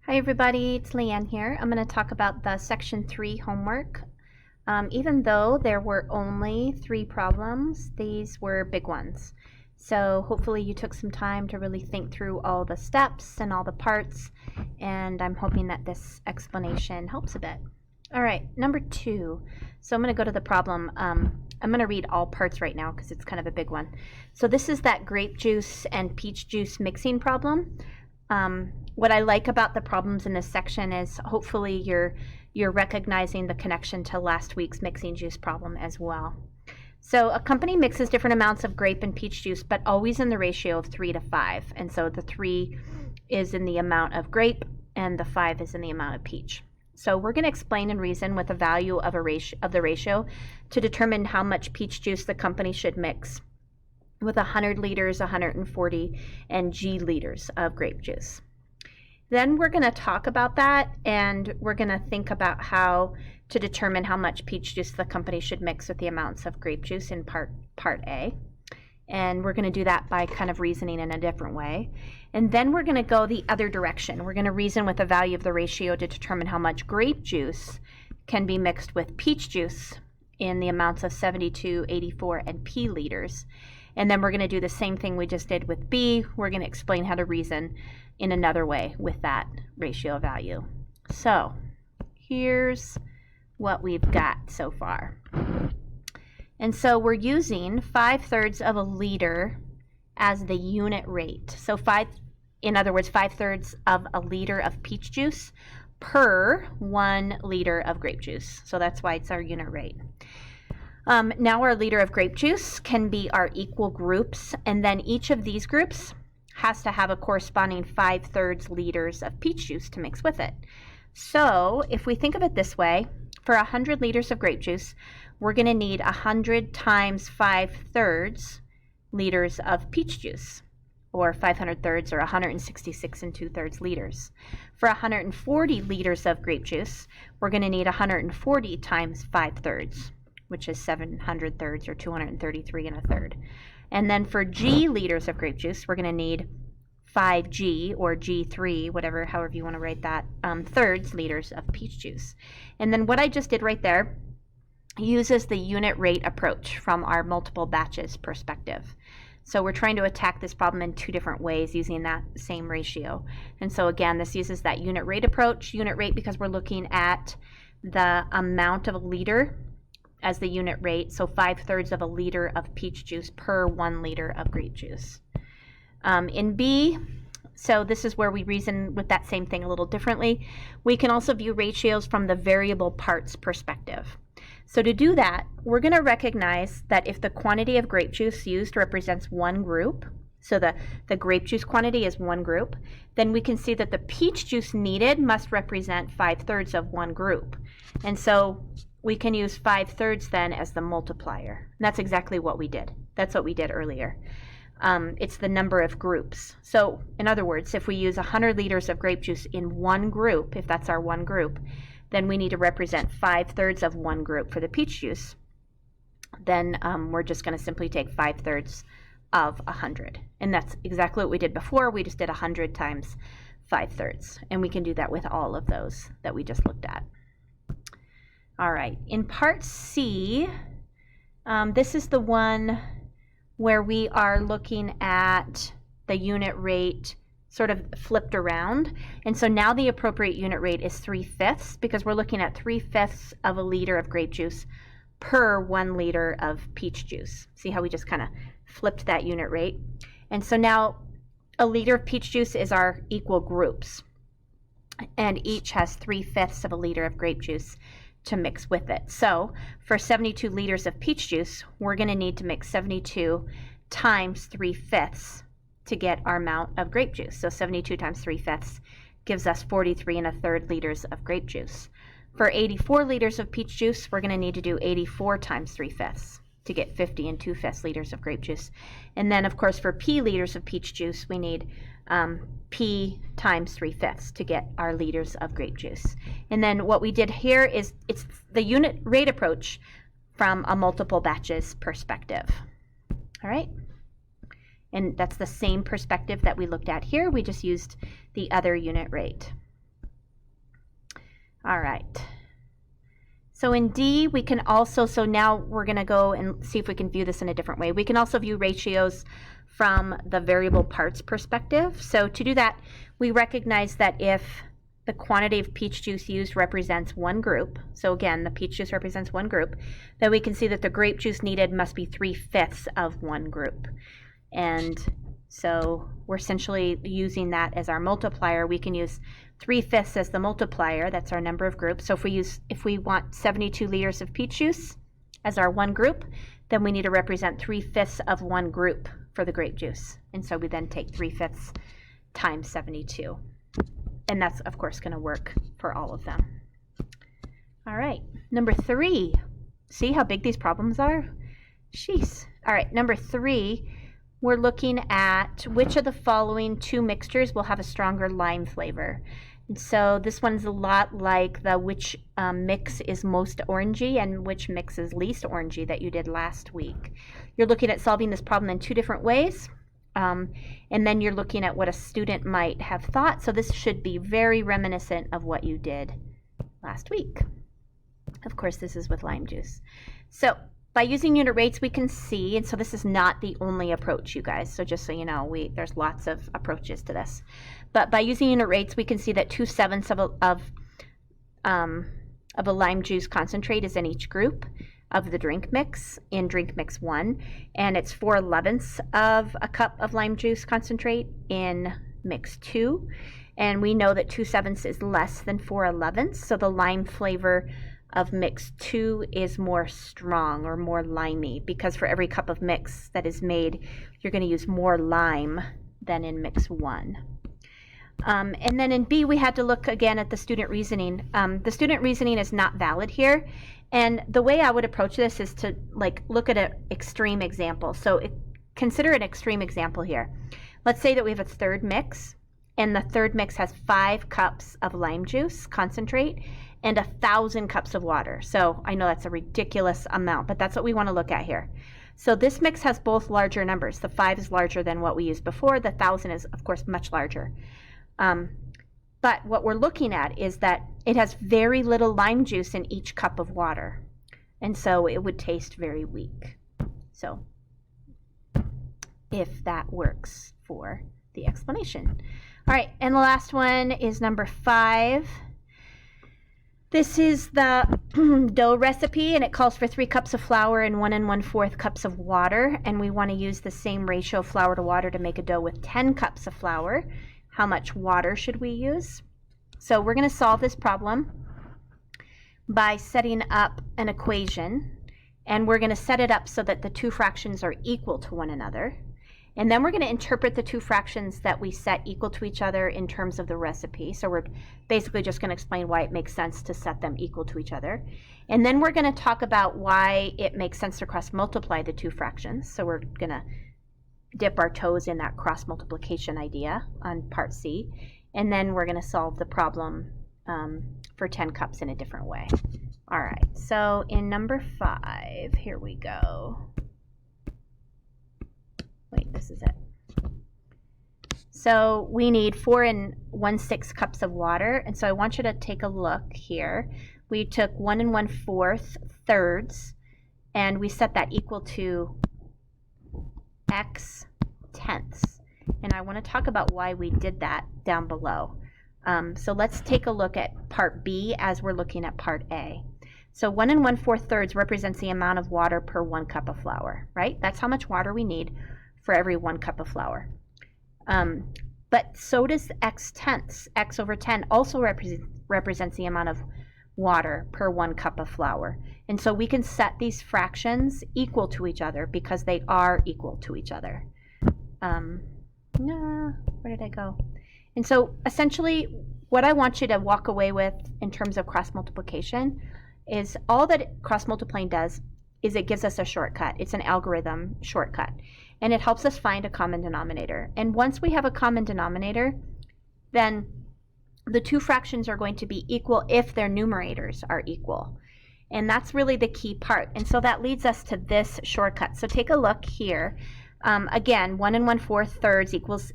Hi everybody, it's Leanne here. I'm going to talk about the Section 3 homework. Even though there were only 3 problems, these were big ones. So hopefully you took some time to really think through all the steps and all the parts, and I'm hoping that this explanation helps a bit. All right, number 2. So I'm going to go to the problem. I'm going to read all parts right now because it's kind of a big one. So this is that grape juice and peach juice mixing problem. What I like about the problems in this section is hopefully you're recognizing the connection to last week's mixing juice problem as well. So a company mixes different amounts of grape and peach juice, but always in the ratio of 3 to 5. And so the 3 is in the amount of grape and the 5 is in the amount of peach. So we're going to explain and reason with a value of the ratio to determine how much peach juice the company should mix with 100 liters, 140, and G liters of grape juice. Then we're going to talk about that, and we're going to think about how to determine how much peach juice the company should mix with the amounts of grape juice in part A. And we're going to do that by kind of reasoning in a different way. And then we're going to go the other direction. We're going to reason with the value of the ratio to determine how much grape juice can be mixed with peach juice in the amounts of 72, 84, and P liters. And then we're going to do the same thing we just did with B. We're going to explain how to reason in another way with that ratio value. So here's what we've got so far. And so we're using 5/3 of a liter as the unit rate. So in other words, 5/3 of a liter of peach juice per 1 liter of grape juice. So that's why it's our unit rate. Now our liter of grape juice can be our equal groups, and then each of these groups has to have a corresponding 5/3 liters of peach juice to mix with it. So if we think of it this way, for 100 liters of grape juice, we're going to need 100 times 5/3 liters of peach juice, or 500 thirds, or 166 2/3 liters. For 140 liters of grape juice, we're going to need 140 times 5/3, which is 700 thirds, or 233 1/3. And then for G liters of grape juice, we're going to need 5G, or G3, however you want to write that, thirds liters of peach juice. And then what I just did right there uses the unit rate approach from our multiple batches perspective. So we're trying to attack this problem in 2 different ways using that same ratio. And so again, this uses that unit rate approach. Unit rate because we're looking at the amount of a liter as the unit rate, so 5/3 of a liter of peach juice per 1 liter of grape juice. In B, so this is where we reason with that same thing a little differently. We can also view ratios from the variable parts perspective. So to do that, we're going to recognize that if the quantity of grape juice used represents one group, so the grape juice quantity is one group, then we can see that the peach juice needed must represent 5/3 of one group. And so we can use 5/3 then as the multiplier. And that's exactly what we did. That's what we did earlier. It's the number of groups. So in other words, if we use 100 liters of grape juice in one group, if that's our one group, then we need to represent 5/3 of one group for the peach juice. Then we're just going to simply take 5/3 of 100. And that's exactly what we did before. We just did 100 times 5/3. And we can do that with all of those that we just looked at. All right, in part C, this is the one where we are looking at the unit rate sort of flipped around. And so now the appropriate unit rate is 3/5 because we're looking at 3/5 of a liter of grape juice per 1 liter of peach juice. See how we just kind of flipped that unit rate? And so now a liter of peach juice is our equal groups, and each has 3/5 of a liter of grape juice to mix with it. So for 72 liters of peach juice, we're going to need to mix 72 times 3/5 to get our amount of grape juice. So 72 times 3/5 gives us 43 1/3 liters of grape juice. For 84 liters of peach juice, we're going to need to do 84 times 3/5 to get 50 2/5 liters of grape juice. And then, of course, for P liters of peach juice, we need P times 3/5 to get our liters of grape juice. And then what we did here is it's the unit rate approach from a multiple batches perspective. All right? And that's the same perspective that we looked at here. We just used the other unit rate. All right. So in D, we can also, so now we're going to go and see if we can view this in a different way. We can also view ratios from the variable parts perspective. So to do that, we recognize that if the quantity of peach juice used represents one group, so again, the peach juice represents one group, then we can see that the grape juice needed must be 3/5 of one group. And so we're essentially using that as our multiplier. We can use 3/5 as the multiplier. That's our number of groups. So if we want 72 liters of peach juice as our one group, then we need to represent 3/5 of one group for the grape juice. And so we then take 3/5 times 72. And that's, of course, going to work for all of them. All right, number 3. See how big these problems are? Jeez. All right, number 3, we're looking at which of the following 2 mixtures will have a stronger lime flavor. And so this one's a lot like the which mix is most orangey and which mix is least orangey that you did last week. You're looking at solving this problem in 2 different ways. And then you're looking at what a student might have thought. So this should be very reminiscent of what you did last week. Of course, this is with lime juice. So by using unit rates, we can see, and so this is not the only approach, you guys. So just so you know, there's lots of approaches to this. But by using unit rates, we can see that 2/7 of a lime juice concentrate is in each group of the drink mix in drink mix 1, and it's 4/11 of a cup of lime juice concentrate in mix 2, and we know that 2/7 is less than 4/11, so the lime flavor of mix 2 is more strong or more limey, because for every cup of mix that is made, you're going to use more lime than in mix 1. And then in B, we had to look again at the student reasoning. The student reasoning is not valid here. And the way I would approach this is to look at an extreme example. So consider an extreme example here. Let's say that we have a third mix, and the third mix has 5 cups of lime juice concentrate and 1,000 cups of water. So I know that's a ridiculous amount, but that's what we want to look at here. So this mix has both larger numbers. The 5 is larger than what we used before. The 1,000 is, of course, much larger. But what we're looking at is that it has very little lime juice in each cup of water. And so it would taste very weak. So if that works for the explanation. All right, and the last one is number 5. This is the dough recipe, and it calls for 3 cups of flour and 1 1/4 cups of water. And we want to use the same ratio of flour to water to make a dough with 10 cups of flour. How much water should we use? So we're going to solve this problem by setting up an equation, and we're going to set it up so that the 2 fractions are equal to one another. And then we're going to interpret the 2 fractions that we set equal to each other in terms of the recipe. So we're basically just going to explain why it makes sense to set them equal to each other. And then we're going to talk about why it makes sense to cross multiply the 2 fractions. So we're going to dip our toes in that cross multiplication idea on part C, and then we're going to solve the problem for 10 cups in a different way. All right, so in number 5, here we go. Wait, this is it. So we need 4 1/6 cups of water, and so I want you to take a look here. We took 1 1/4 thirds, and we set that equal to x tenths. And I want to talk about why we did that down below. So let's take a look at part B as we're looking at part A. So 1 1/4 thirds represents the amount of water per 1 cup of flour, right? That's how much water we need for every 1 cup of flour. But so does x tenths. X over 10 also represents the amount of water per 1 cup of flour. And so we can set these fractions equal to each other because they are equal to each other. Where did I go? And so essentially what I want you to walk away with in terms of cross multiplication is all that cross multiplying does is it gives us a shortcut. It's an algorithm shortcut. And it helps us find a common denominator. And once we have a common denominator, then the 2 fractions are going to be equal if their numerators are equal. And that's really the key part. And so that leads us to this shortcut. So take a look here. Again, 1 1/4 thirds equals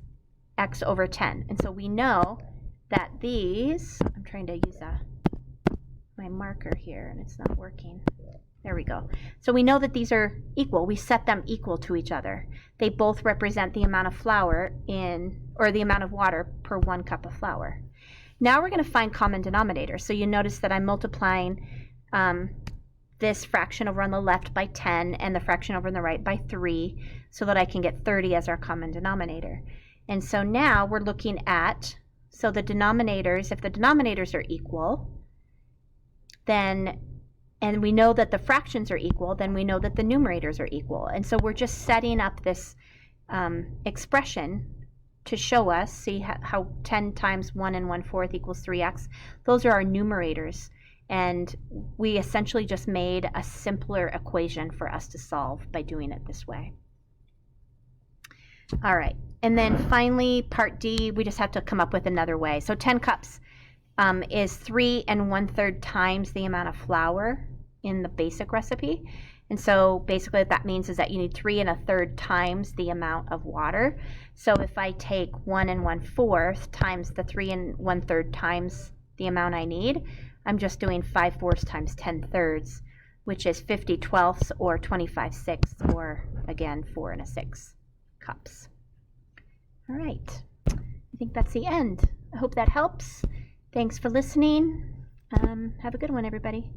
x over 10. And so we know that these, I'm trying to use a my marker here and it's not working. There we go. So we know that these are equal. We set them equal to each other. They both represent the amount of flour or the amount of water per 1 cup of flour. Now we're going to find common denominators. So you notice that I'm multiplying this fraction over on the left by 10 and the fraction over on the right by 3 so that I can get 30 as our common denominator. And so now we're looking at, so the denominators, if the denominators are equal, then, and we know that the fractions are equal, then we know that the numerators are equal. And so we're just setting up this expression to show us, see how 10 times 1 and 1/4 equals 3x. Those are our numerators. And we essentially just made a simpler equation for us to solve by doing it this way. All right, and then finally, part D, we just have to come up with another way. So 10 cups is 3 1/3 times the amount of flour in the basic recipe. And so basically what that means is that you need 3 1/3 times the amount of water. So if I take 1 1/4 times the 3 1/3 times the amount I need, I'm just doing 5/4 times 10/3, which is 50/12 or 25/6, or again 4 1/6 cups. All right, I think that's the end. I hope that helps. Thanks for listening. Have a good one, everybody.